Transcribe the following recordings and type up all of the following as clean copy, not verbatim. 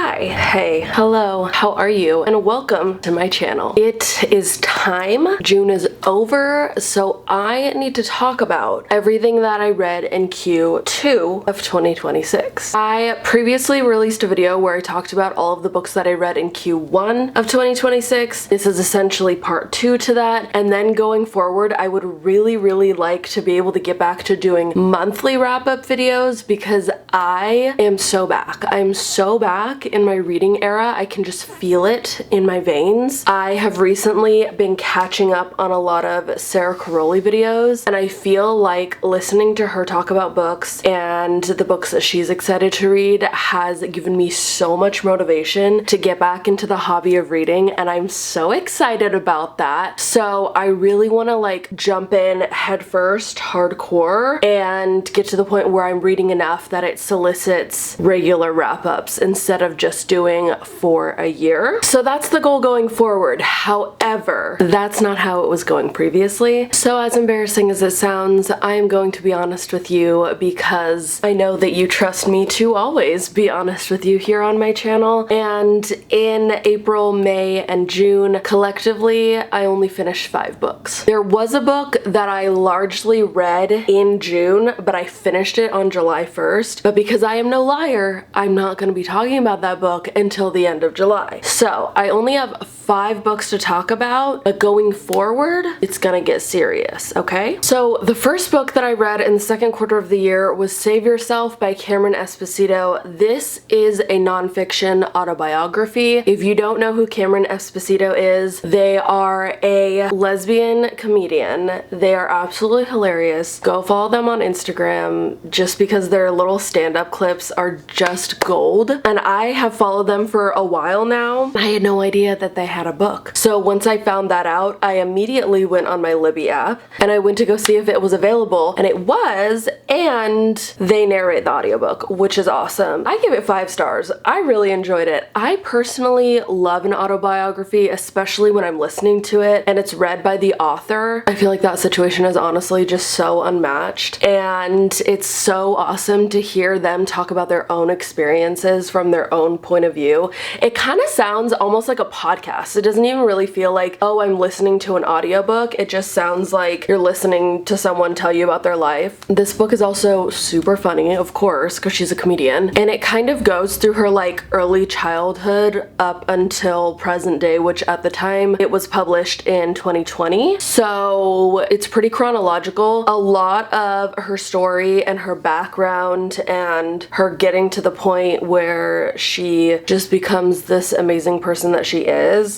Hi, hey, hello, how are you? And welcome to my channel. It is time. June is over, so I need to talk about everything that I read in Q2 of 2026. I previously released a video where I talked about all of the books that I read in Q1 of 2026. This is essentially part 2 to that, and then going forward, I would really like to be able to get back to doing monthly wrap-up videos because I am so back. I'm so back in my reading era. I can just feel it in my veins. I have recently been catching up on a lot of Sarah Caroli videos, and I feel like listening to her talk about books and the books that she's excited to read has given me so much motivation to get back into the hobby of reading, and I'm so excited about that. So I really want to like jump in headfirst, hardcore, and get to the point where I'm reading enough that it solicits regular wrap-ups instead of just doing for a year. So that's the goal going forward. However, that's not how it was going previously. So as embarrassing as it sounds, I am going to be honest with you because I know that you trust me to always be honest with you here on my channel. And in April, May, and June, collectively, I only finished 5 books. There was a book that I largely read in June, but I finished it on July 1st. But because I am no liar, I'm not going to be talking about that book until the end of July. So I only have 5 books to talk about, but going forward, it's gonna get serious, okay? So the first book that I read in the second quarter of the year was Save Yourself by Cameron Esposito. This is a nonfiction autobiography. If you don't know who Cameron Esposito is, they are a lesbian comedian. They are absolutely hilarious. Go follow them on Instagram just because their little stand-up clips are just gold. And I have followed them for a while now. I had no idea that they had a book. So once I found that out, I immediately went on my Libby app and I went to go see if it was available, and it was, and they narrate the audiobook, which is awesome. I give it 5 stars. I really enjoyed it. I personally love an autobiography, especially when I'm listening to it and it's read by the author. I feel like that situation is honestly just so unmatched, and it's so awesome to hear them talk about their own experiences from their own point of view. It kind of sounds almost like a podcast. It doesn't even really feel like, oh, I'm listening to an audiobook. It just sounds like you're listening to someone tell you about their life. This book is also super funny, of course, because she's a comedian, and it kind of goes through her like early childhood up until present day, which at the time it was published in 2020. So it's pretty chronological. A lot of her story and her background and her getting to the point where she just becomes this amazing person that she is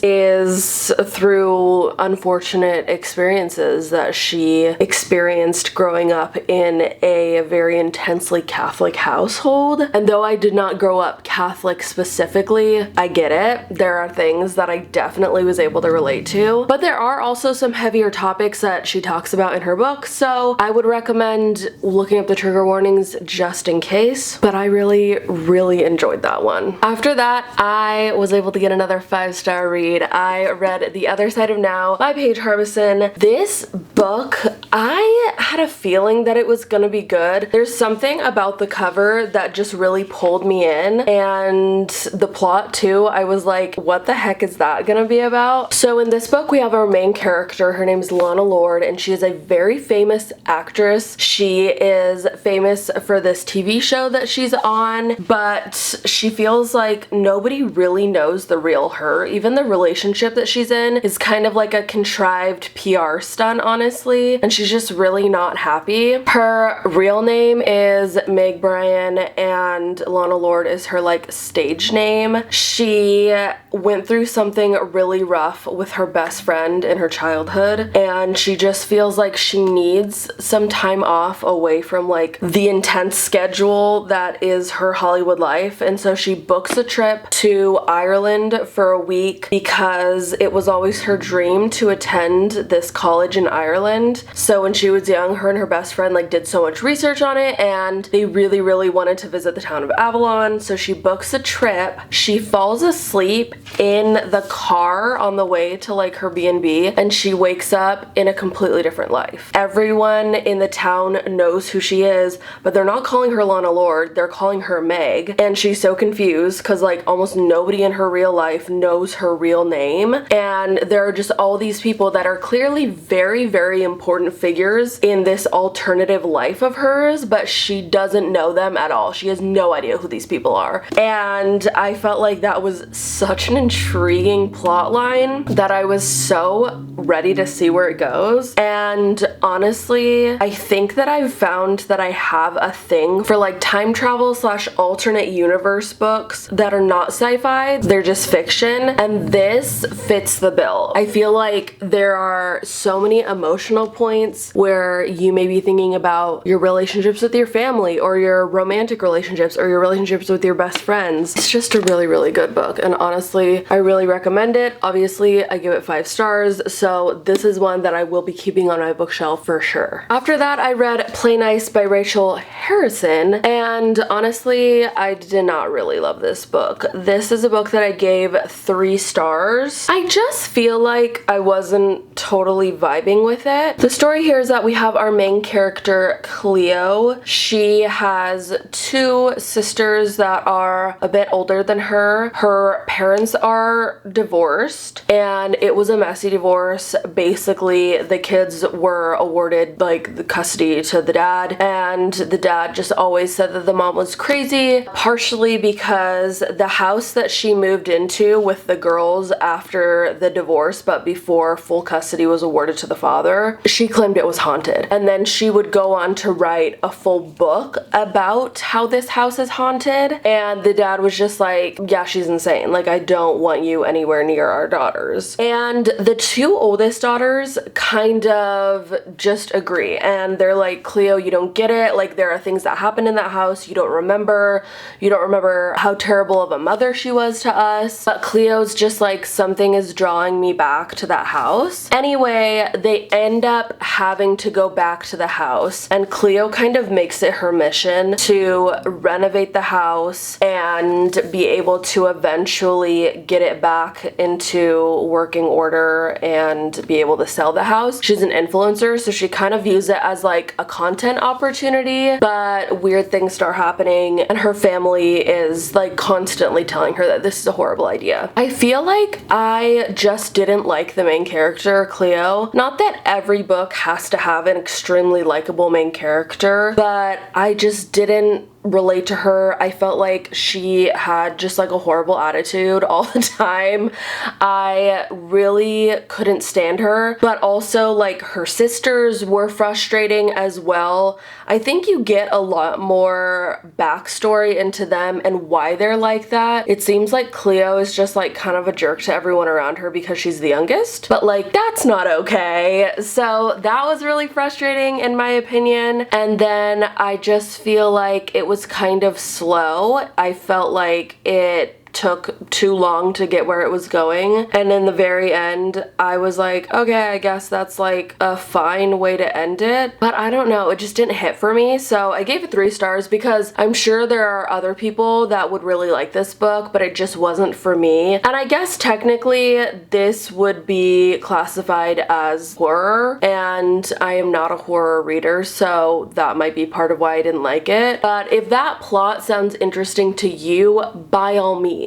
through unfortunate experiences that she experienced growing up in a very intensely Catholic household. And though I did not grow up Catholic specifically, I get it. There are things that I definitely was able to relate to, but there are also some heavier topics that she talks about in her book, so I would recommend looking up the trigger warnings just in case, but I really enjoyed that one. After that, I was able to get another 5-star read. I read The Other Side of Now by Paige Harbison. This book, I had a feeling that it was gonna be good. There's something about the cover that just really pulled me in, and the plot too. I was like, what the heck is that gonna be about? So in this book, we have our main character. Her name is Lana Lord, and she is a very famous actress. She is famous for this TV show that she's on, but she feels like nobody really knows the real her. Even the relationship that she's in is kind of like a contrived PR stunt, honestly, and she's just really not happy. Her real name is Meg Bryan, and Lana Lord is her like stage name. She went through something really rough with her best friend in her childhood, and she just feels like she needs some time off away from like the intense schedule that is her Hollywood life, and so she books a trip to Ireland for a week because it was always her dream to attend this college in Ireland Ireland. So when she was young, her and her best friend like did so much research on it, and they really wanted to visit the town of Avalon. So she books a trip. She falls asleep in the car on the way to like her B&B, and she wakes up in a completely different life. Everyone in the town knows who she is, but they're not calling her Lana Lord, they're calling her Meg, and she's so confused because like almost nobody in her real life knows her real name, and there are just all these people that are clearly very important figures in this alternative life of hers, but she doesn't know them at all. She has no idea who these people are. And I felt like that was such an intriguing plot line that I was so ready to see where it goes. And honestly, I think that I've found that I have a thing for like time travel slash alternate universe books that are not sci-fi, they're just fiction, and this fits the bill. I feel like there are so many emotional points where you may be thinking about your relationships with your family or your romantic relationships or your relationships with your best friends. It's just a really good book, and honestly, I really recommend it. Obviously, I give it 5 stars, so this is one that I will be keeping on my bookshelf for sure. After that, I read Play Nice by Rachel Harrison, and honestly, I did not really love this book. This is a book that I gave 3 stars. I just feel like I wasn't totally vibing with it. The story here is that we have our main character, Cleo. She has 2 sisters that are a bit older than her. Her parents are divorced, and it was a messy divorce. Basically, the kids were awarded like the custody to the dad, and the dad just always said that the mom was crazy, partially because the house that she moved into with the girls after the divorce but before full custody was awarded to the father, she claimed it was haunted. And then she would go on to write a full book about how this house is haunted, and the dad was just like, yeah, she's insane. Like, I don't want you anywhere near our daughters. And the 2 oldest daughters kind of just agree, and they're like, Cleo, you don't get it. Like, there are things that happened in that house you don't remember. You don't remember how terrible of a mother she was to us. But Cleo's just like, something is drawing me back to that house. Anyway, they end up having to go back to the house, and Cleo kind of makes it her mission to renovate the house and be able to eventually get it back into working order and be able to sell the house. She's an influencer, so she kind of views it as like a content opportunity, but weird things start happening, and her family is like constantly telling her that this is a horrible idea. I feel like I just didn't like the main character, Cleo. Not that every book has to have an extremely likable main character, but I just didn't relate to her. I felt like she had just like a horrible attitude all the time. I really couldn't stand her, but also like her sisters were frustrating as well. I think you get a lot more backstory into them and why they're like that. It seems like Cleo is just like kind of a jerk to everyone around her because she's the youngest, but like that's not okay. So that was really frustrating in my opinion. And then I just feel like it was kind of slow. I felt like it took too long to get where it was going, and in the very end I was like, okay, I guess that's like a fine way to end it, but I don't know, it just didn't hit for me. So I gave it 3 stars because I'm sure there are other people that would really like this book, but it just wasn't for me. And I guess technically this would be classified as horror, and I am not a horror reader, so that might be part of why I didn't like it. But if that plot sounds interesting to you, by all means,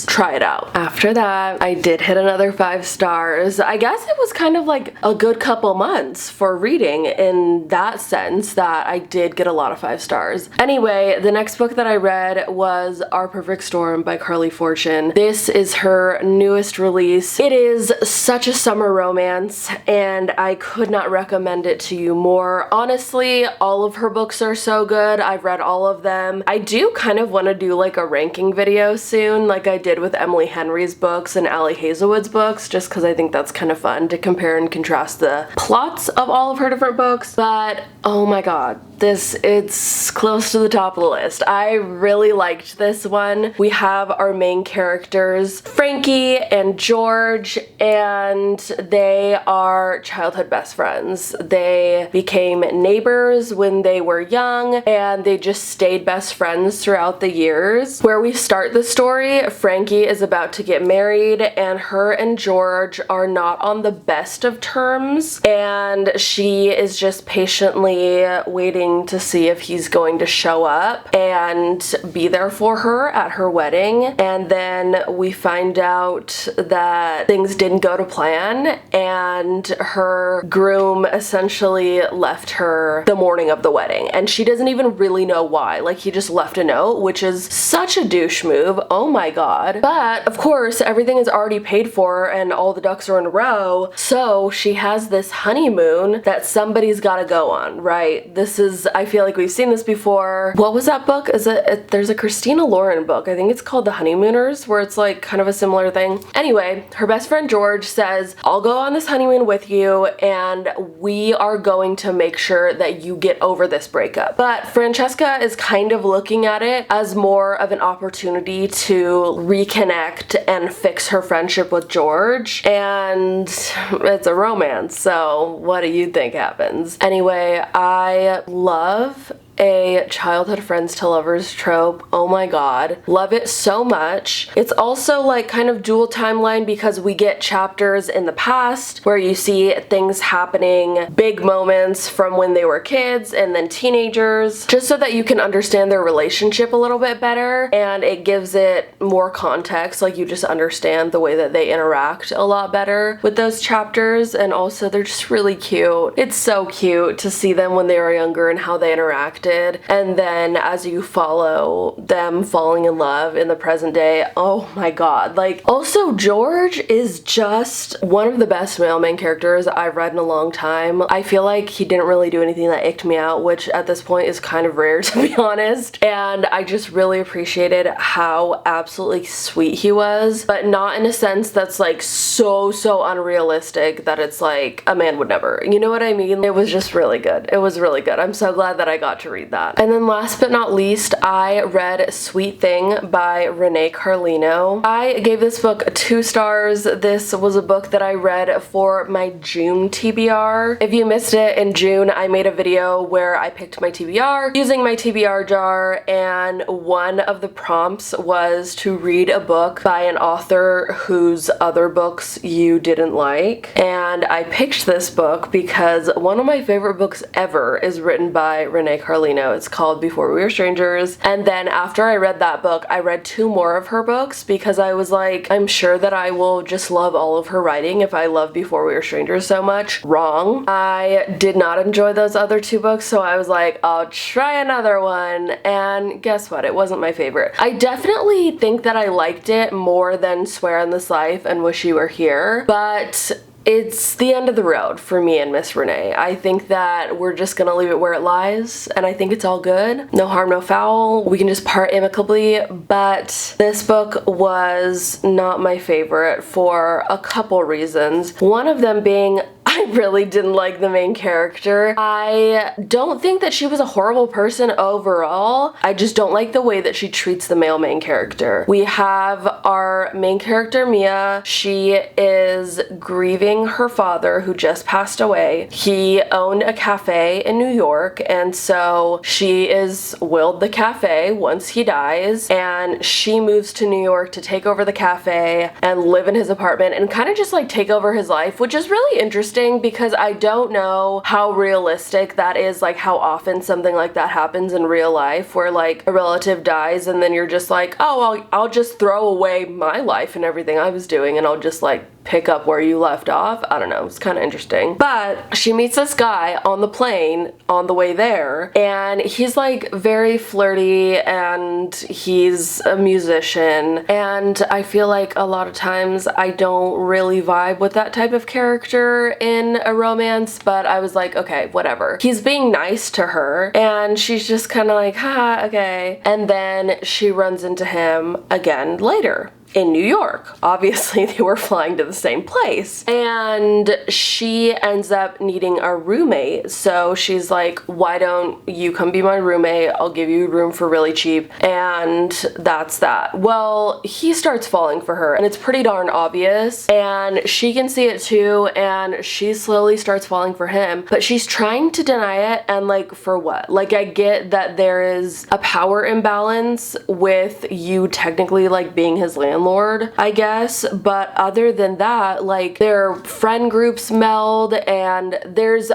try it out. After that, I did hit another 5 stars. I guess it was kind of like a good couple months for reading in that sense that I did get a lot of 5 stars. Anyway, the next book that I read was Our Perfect Storm by Carly Fortune. This is her newest release. It is such a summer romance, and I could not recommend it to you more. Honestly, all of her books are so good. I've read all of them. I do kind of want to do like a ranking video soon, like I did with Emily Henry's books and Ali Hazelwood's books, just because I think that's kind of fun to compare and contrast the plots of all of her different books. But oh my god, it's close to the top of the list. I really liked this one. We have our main characters, Frankie and George, and they are childhood best friends. They became neighbors when they were young, and they just stayed best friends throughout the years. Where we start the story, Frankie is about to get married, and her and George are not on the best of terms, and she is just patiently waiting to see if he's going to show up and be there for her at her wedding. And then we find out that things didn't go to plan, and her groom essentially left her the morning of the wedding, and she doesn't even really know why. Like, he just left a note, which is such a douche move. Oh my god. But of course everything is already paid for and all the ducks are in a row, so she has this honeymoon that somebody's gotta go on, right? This is, I feel like we've seen this before. What was that book? There's a Christina Lauren book, I think it's called The Honeymooners, where it's like kind of a similar thing. Anyway, her best friend George says, I'll go on this honeymoon with you, and we are going to make sure that you get over this breakup. But Francesca is kind of looking at it as more of an opportunity to reconnect and fix her friendship with George, and it's a romance, so what do you think happens? Anyway, I love a childhood friends to lovers trope. Oh my god, love it so much. It's also like kind of dual timeline because we get chapters in the past where you see things happening, big moments from when they were kids and then teenagers, just so that you can understand their relationship a little bit better, and it gives it more context. Like, you just understand the way that they interact a lot better with those chapters. And also they're just really cute. It's so cute to see them when they were younger and how they interact, and then as you follow them falling in love in the present day. Oh my god. Like, also George is just one of the best male main characters I've read in a long time. I feel like he didn't really do anything that icked me out, which at this point is kind of rare, to be honest, and I just really appreciated how absolutely sweet he was, but not in a sense that's like so unrealistic that it's like a man would never, you know what I mean? It was just really good. It was really good. I'm so glad that I got to read that. And then last but not least, I read Sweet Thing by Renee Carlino. I gave this book 2 stars. This was a book that I read for my June TBR. If you missed it, in June I made a video where I picked my TBR using my TBR jar, and one of the prompts was to read a book by an author whose other books you didn't like. And I picked this book because one of my favorite books ever is written by Renee Carlino. It's called Before We Were Strangers. And then after I read that book, I read 2 more of her books because I was like, I'm sure that I will just love all of her writing if I love Before We Were Strangers so much. Wrong. I did not enjoy those other 2 books, so I was like, I'll try another one. And guess what? It wasn't my favorite. I definitely think that I liked it more than Swear on This Life and Wish You Were Here, but it's the end of the road for me and Miss Renee. I think that we're just gonna leave it where it lies, and I think it's all good. No harm, no foul. We can just part amicably, but this book was not my favorite for a couple reasons. One of them being, I really didn't like the main character. I don't think that she was a horrible person overall. I just don't like the way that she treats the male main character. We have our main character, Mia. She is grieving her father who just passed away. He owned a cafe in New York, and so she is willed the cafe once he dies, and she moves to New York to take over the cafe and live in his apartment and kind of just like take over his life, which is really interesting because I don't know how realistic that is, like how often something like that happens in real life where like a relative dies and then you're just like, oh, I'll just throw away my life and everything I was doing and I'll just like pick up where you left off. I don't know, it's kind of interesting. But she meets this guy on the plane on the way there, and he's like very flirty and he's a musician, and I feel like a lot of times I don't really vibe with that type of character in a romance, but I was like, okay, whatever. He's being nice to her and she's just kind of like, ha, okay. And then she runs into him again later. in New York. Obviously, they were flying to the same place. And she ends up needing a roommate. So she's like, why don't you come be my roommate? I'll give you a room for really cheap. And that's that. Well, he starts falling for her, and it's pretty darn obvious. And she can see it too, and she slowly starts falling for him. But she's trying to deny it, and like, for what? Like, I get that there is a power imbalance with you technically like being his landlord, I guess. But other than that, like, their friend groups meld, and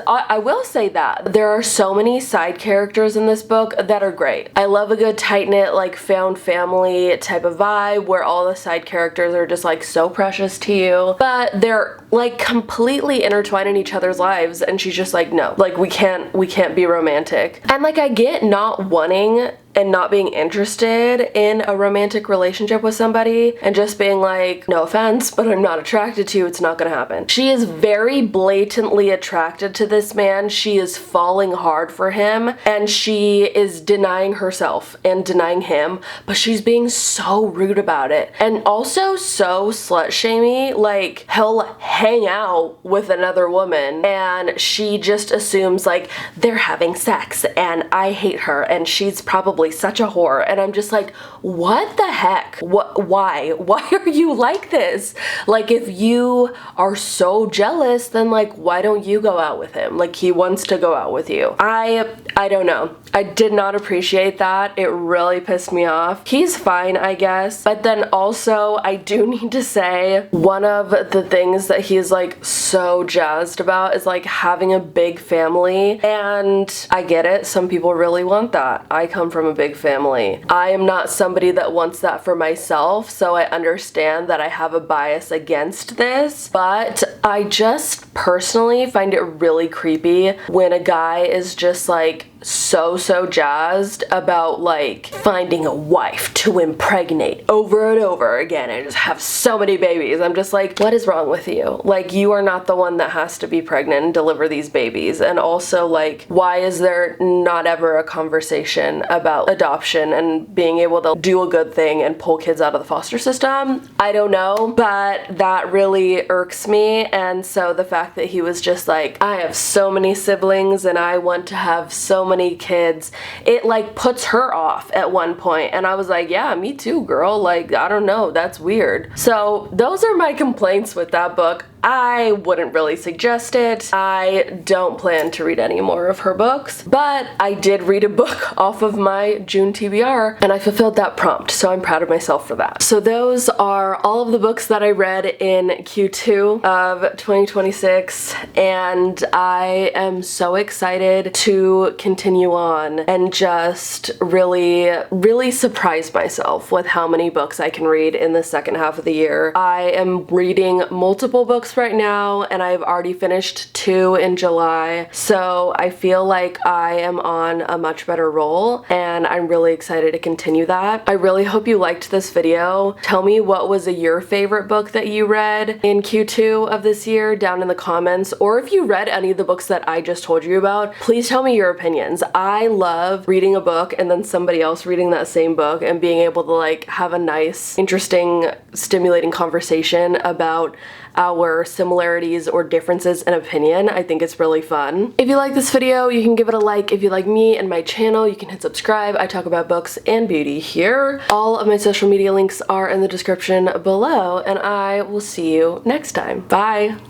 I will say that there are so many side characters in this book that are great. I love a good tight-knit, like, found family type of vibe where all the side characters are just like so precious to you, but they're like completely intertwined in each other's lives, and she's just like, no, like, we can't be romantic. And like, I get not wanting and not being interested in a romantic relationship with somebody and just being like, no offense, but I'm not attracted to you, it's not gonna happen. She is very blatantly attracted to this man. She is falling hard for him, and she is denying herself and denying him, but she's being so rude about it. And also so slut-shamey. Like, he'll hang out with another woman and she just assumes like they're having sex and I hate her and she's probably such a whore. And I'm just like, what the heck? Why are you like this? Like, if you are so jealous, then like, why don't you go out with him? Like, he wants to go out with you. I don't know. I did not appreciate that. It really pissed me off. He's fine, I guess. But then also, I do need to say, one of the things that he's like so jazzed about is like having a big family. And I get it. Some people really want that. I come from a big family. I am not somebody that wants that for myself, so I understand that I have a bias against this, but I just personally find it really creepy when a guy is just like so jazzed about like finding a wife to impregnate over and over again and just have so many babies. I'm just like, what is wrong with you? Like, you are not the one that has to be pregnant and deliver these babies. And also, like, why is there not ever a conversation about adoption and being able to do a good thing and pull kids out of the foster system? I don't know, but that really irks me. And so the fact that he was just like, I have so many siblings and I want to have so many kids, it like puts her off at one point. And I was like, yeah, me too, girl. Like, I don't know, that's weird. So those are my complaints with that book. I wouldn't really suggest it. I don't plan to read any more of her books, but I did read a book off of my June TBR and I fulfilled that prompt, so I'm proud of myself for that. So those are all of the books that I read in Q2 of 2026, and I am so excited to continue on and just really surprise myself with how many books I can read in the second half of the year. I am reading multiple books right now, and I've already finished 2 in July, so I feel like I am on a much better roll, and I'm really excited to continue that. I really hope you liked this video. Tell me what was your favorite book that you read in Q2 of this year down in the comments, or if you read any of the books that I just told you about, please tell me your opinions. I love reading a book and then somebody else reading that same book and being able to like have a nice, interesting, stimulating conversation about our similarities or differences in opinion. I think it's really fun. If you like this video, you can give it a like. If you like me and my channel, you can hit subscribe. I talk about books and beauty here. All of my social media links are in the description below, and I will see you next time. Bye!